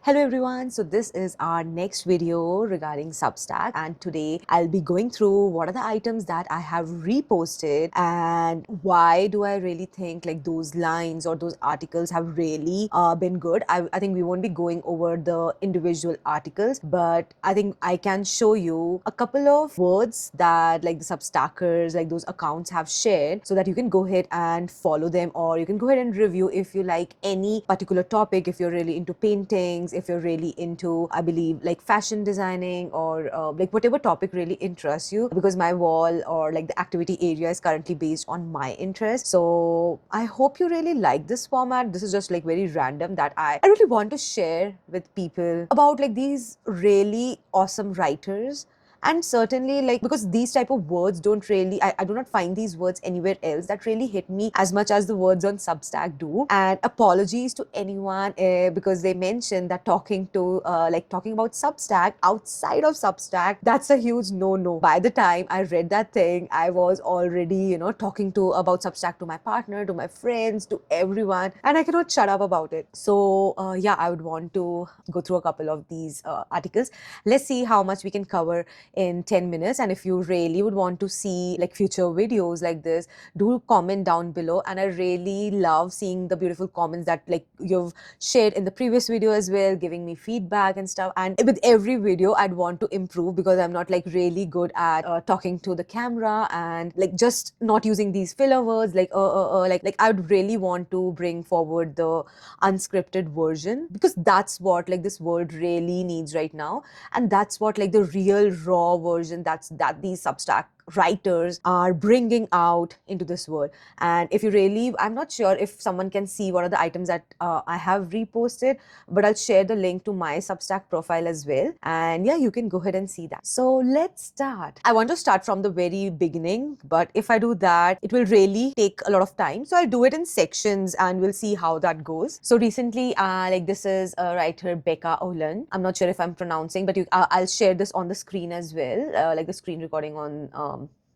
Hello everyone, so this is our next video regarding Substack, and today I'll be going through what are the items that I have reposted and why do I really think like those lines or those articles have really been good. I think we won't be going over the individual articles, but I think I can show you a couple of words that like the Substackers, like those accounts have shared, so that you can go ahead and follow them, or you can go ahead and review if you like any particular topic, if you're really into paintings, if you're really into, I believe, like fashion designing, or like whatever topic really interests you, because my wall or like the activity area is currently based on my interest. So I hope you really like this format. This is just like very random that I really want to share with people about like these really awesome writers. And certainly, like, because these type of words don't really, I do not find these words anywhere else that really hit me as much as the words on Substack do. And apologies to anyone because they mentioned that talking about Substack outside of Substack, that's a huge no-no. By the time I read that thing, I was already, talking about Substack to my partner, to my friends, to everyone, and I cannot shut up about it. So yeah, I would want to go through a couple of these articles. Let's see how much we can cover in 10 minutes. And if you really would want to see like future videos like this, do comment down below. And I really love seeing the beautiful comments that like you've shared in the previous video as well, giving me feedback and stuff. And with every video I'd want to improve, because I'm not like really good at talking to the camera, and like just not using these filler words like I would really want to bring forward the unscripted version, because that's what like this world really needs right now. And that's what like the real raw version that these Substack writers are bringing out into this world. And if you really, I'm not sure if someone can see what are the items that I have reposted, but I'll share the link to my Substack profile as well, and yeah, you can go ahead and see that. So let's start. I want to start from the very beginning, but if I do that, it will really take a lot of time, so I'll do it in sections and we'll see how that goes. So recently, like this is a writer, Becca Ohlund. I'm not sure if I'm pronouncing, but I'll share this on the screen as well, like the screen recording on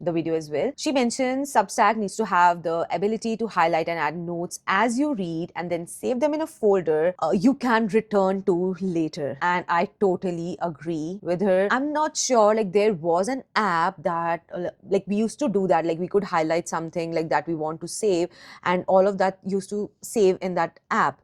the video as well. She mentions Substack needs to have the ability to highlight and add notes as you read and then save them in a folder you can return to later. And I totally agree with her. I'm not sure, like there was an app that like we used to do that, like we could highlight something like that we want to save, and all of that used to save in that app.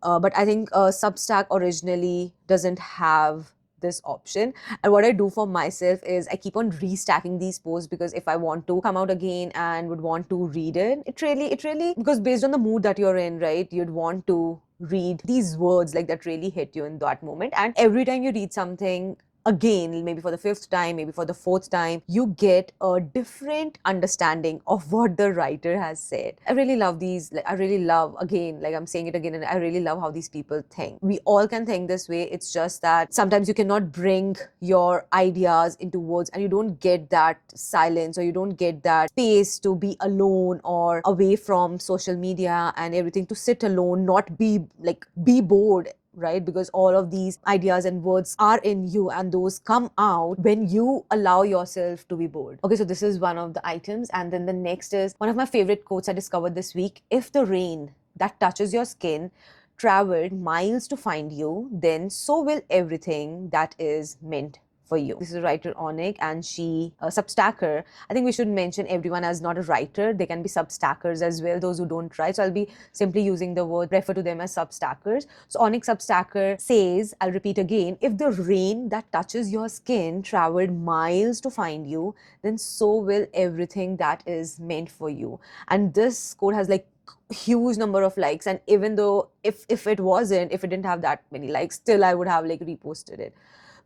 But I think Substack originally doesn't have this option. And what I do for myself is I keep on restacking these posts, because if I want to come out again and would want to read it, it really, because based on the mood that you're in, right, you'd want to read these words like that really hit you in that moment. And every time you read something again, maybe for the fifth time, maybe for the fourth time, you get a different understanding of what the writer has said. I really love these. Like, I really love, again, like I'm saying it again, and I really love how these people think. We all can think this way. It's just that sometimes you cannot bring your ideas into words, and you don't get that silence, or you don't get that space to be alone or away from social media and everything, to sit alone, not be bored, right? Because all of these ideas and words are in you, and those come out when you allow yourself to be bored. Okay, so this is one of the items. And then the next is one of my favorite quotes I discovered this week. If the rain that touches your skin traveled miles to find you, then so will everything that is meant for you. This is a writer, Aunick, and she a substacker. I think we should mention everyone as not a writer. They can be substackers as well, those who don't write. So I'll be simply using the word, refer to them as substackers. So Aunick Substacker says, I'll repeat again, if the rain that touches your skin traveled miles to find you, then so will everything that is meant for you. And this quote has like huge number of likes, and even though if it didn't have that many likes, still I would have like reposted it,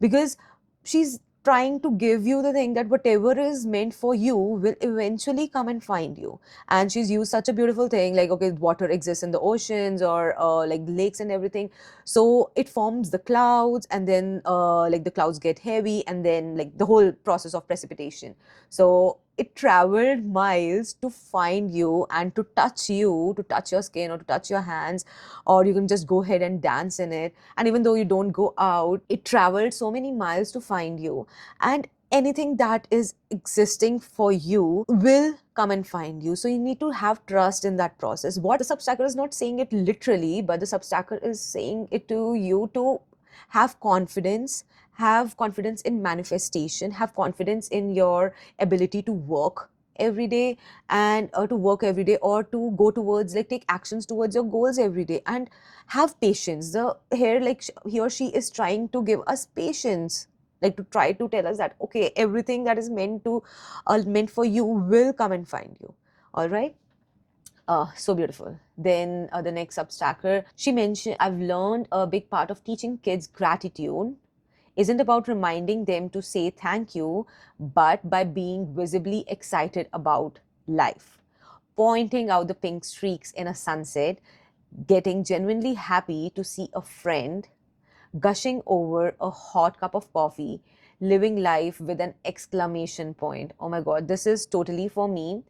because she's trying to give you the thing that whatever is meant for you will eventually come and find you. And she's used such a beautiful thing, like, okay, water exists in the oceans, or like lakes and everything, so it forms the clouds, and then like the clouds get heavy, and then like the whole process of precipitation. So it traveled miles to find you and to touch your skin, or to touch your hands, or you can just go ahead and dance in it. And even though you don't go out, it traveled so many miles to find you. And anything that is existing for you will come and find you. So you need to have trust in that process. What the substacker is not saying it literally, but the substacker is saying it to you to have confidence in manifestation, have confidence in your ability to work every day, and to work every day, or to go towards, like, take actions towards your goals every day, and have patience. The here, like, he or she is trying to give us patience, like to try to tell us that okay, everything that is meant for you will come and find you. All right. So beautiful. Then the next substacker, she mentioned, I've learned a big part of teaching kids gratitude isn't about reminding them to say thank you, but by being visibly excited about life, pointing out the pink streaks in a sunset, getting genuinely happy to see a friend, gushing over a hot cup of coffee, living life with an exclamation point. Oh my God, this is totally for me.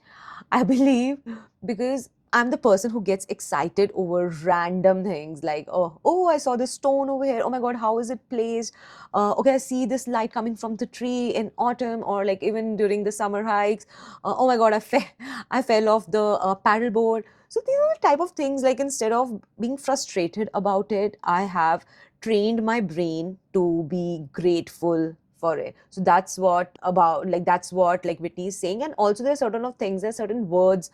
I believe, because I'm the person who gets excited over random things, like, oh, I saw this stone over here. Oh my God, how is it placed? Okay, I see this light coming from the tree in autumn, or like even during the summer hikes. Oh my God, I fell off the paddleboard. So these are the type of things, like, instead of being frustrated about it, I have trained my brain to be grateful for it. So that's what, like, Whitney is saying. And also there are certain of things, there are certain words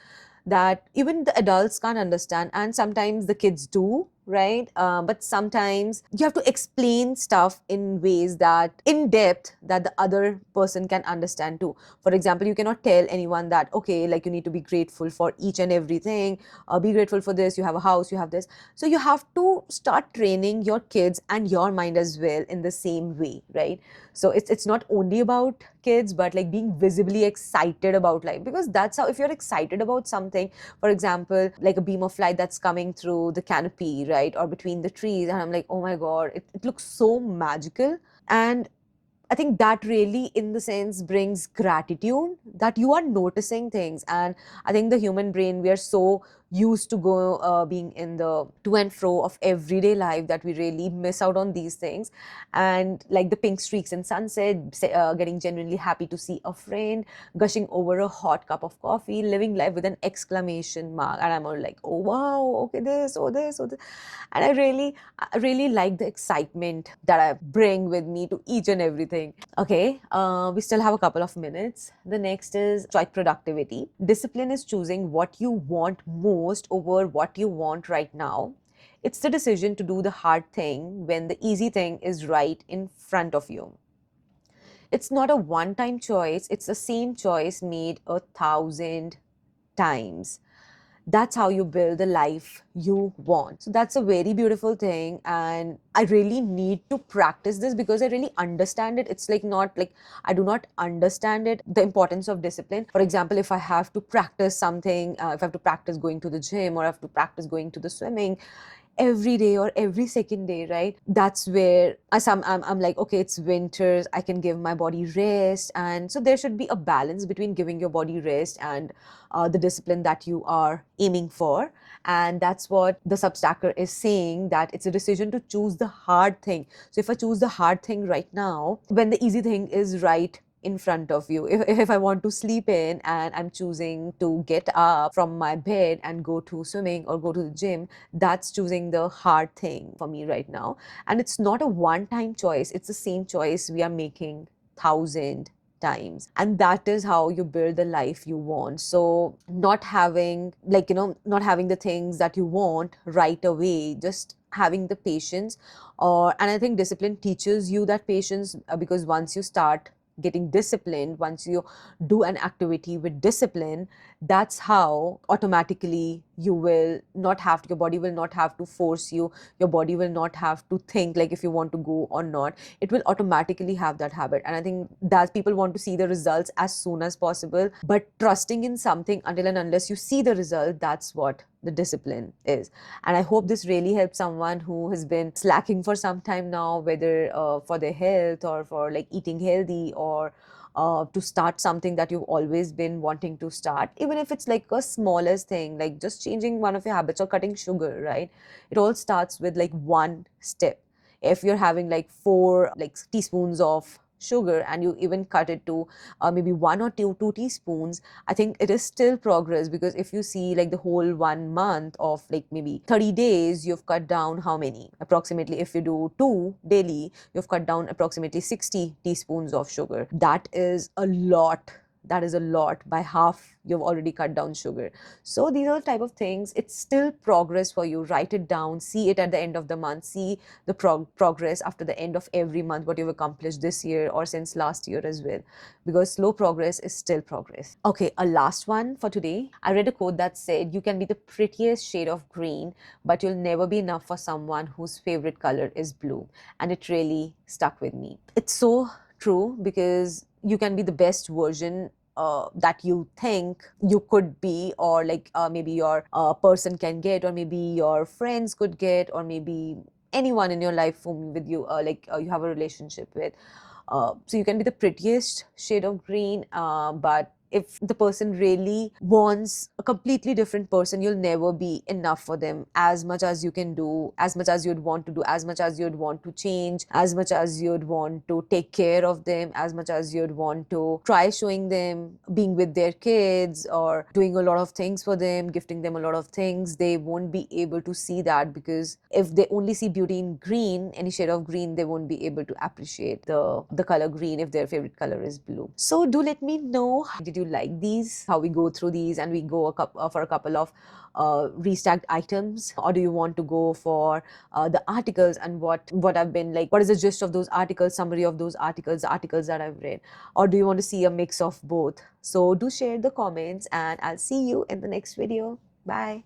that even the adults can't understand, and sometimes the kids do, right? But sometimes you have to explain stuff in ways that in depth that the other person can understand too. For example, you cannot tell anyone that okay, like, you need to be grateful for each and everything, be grateful for this, you have a house, you have this. So you have to start training your kids and your mind as well in the same way, right? So it's not only about kids, but like being visibly excited about life, because that's how, if you're excited about something, for example, like a beam of light that's coming through the canopy, right, or between the trees, and I'm like, oh my God, it looks so magical. And I think that really, in the sense, brings gratitude that you are noticing things. And I think the human brain, we are so used to being in the to and fro of everyday life that we really miss out on these things. And like the pink streaks in sunset, getting genuinely happy to see a friend, gushing over a hot cup of coffee, living life with an exclamation mark. And I'm all like, oh wow, okay, this, oh this. And I really like the excitement that I bring with me to each and everything. Okay, we still have a couple of minutes. The next is stoic productivity. Discipline is choosing what you want most over what you want right now. It's the decision to do the hard thing when the easy thing is right in front of you. It's not a one time choice, it's the same choice made 1,000 times. That's how you build the life you want. So that's a very beautiful thing, and I really need to practice this because I really understand it. It's like not like I do not understand it, the importance of discipline. For example, if I have to practice something, if I have to practice going to the gym, or I have to practice going to the swimming every day or every second day, right? That's where I'm like, okay, it's winters, I can give my body rest. And so there should be a balance between giving your body rest and the discipline that you are aiming for. And that's what the substacker is saying, that it's a decision to choose the hard thing. So if I choose the hard thing right now, when the easy thing is right in front of you, if I want to sleep in and I'm choosing to get up from my bed and go to swimming or go to the gym, that's choosing the hard thing for me right now. And it's not a one time choice, it's the same choice we are making 1,000 times. And that is how you build the life you want. So not having, like, not having the things that you want right away, just having the patience. And I think discipline teaches you that patience, because once you start getting disciplined, once you do an activity with discipline, that's how automatically you will not have to, your body will not have to force you, your body will not have to think like if you want to go or not. It will automatically have that habit. And I think that people want to see the results as soon as possible, but trusting in something until and unless you see the result, that's what the discipline is. And I hope this really helps someone who has been slacking for some time now, whether for their health or for like eating healthy, or to start something that you've always been wanting to start, even if it's like a smallest thing, like just changing one of your habits or cutting sugar, right? It all starts with like one step. If you're having like 4 like teaspoons of sugar and you even cut it to maybe 1 or 2 teaspoons, I think it is still progress, because if you see like the whole 1 month of like maybe 30 days, you've cut down how many? Approximately, if you do 2 daily, you've cut down approximately 60 teaspoons of sugar. That is a lot. That is a lot. By half, you've already cut down sugar. So these are the type of things. It's still progress for you. Write it down, see it at the end of the month, see the progress after the end of every month, what you've accomplished this year or since last year as well, because slow progress is still progress. Okay, a last one for today. I read a quote that said, you can be the prettiest shade of green, but you'll never be enough for someone whose favorite color is blue. And it really stuck with me. It's so true, because you can be the best version that you think you could be, or like maybe your person can get, or maybe your friends could get, or maybe anyone in your life whom with you you have a relationship with. So you can be the prettiest shade of green, but if the person really wants a completely different person, you'll never be enough for them. As much as you can do, as much as you'd want to do, as much as you'd want to change, as much as you'd want to take care of them, as much as you'd want to try showing them being with their kids or doing a lot of things for them, gifting them a lot of things, they won't be able to see that, because if they only see beauty in green, any shade of green, they won't be able to appreciate the color green if their favorite color is blue. So do let me know, did you like these, how we go through these and we go for a couple of restacked items, or do you want to go for the articles and what I've been like, what is the gist of those articles, summary of those articles, the articles that I've read, or do you want to see a mix of both? So do share the comments, and I'll see you in the next video. Bye.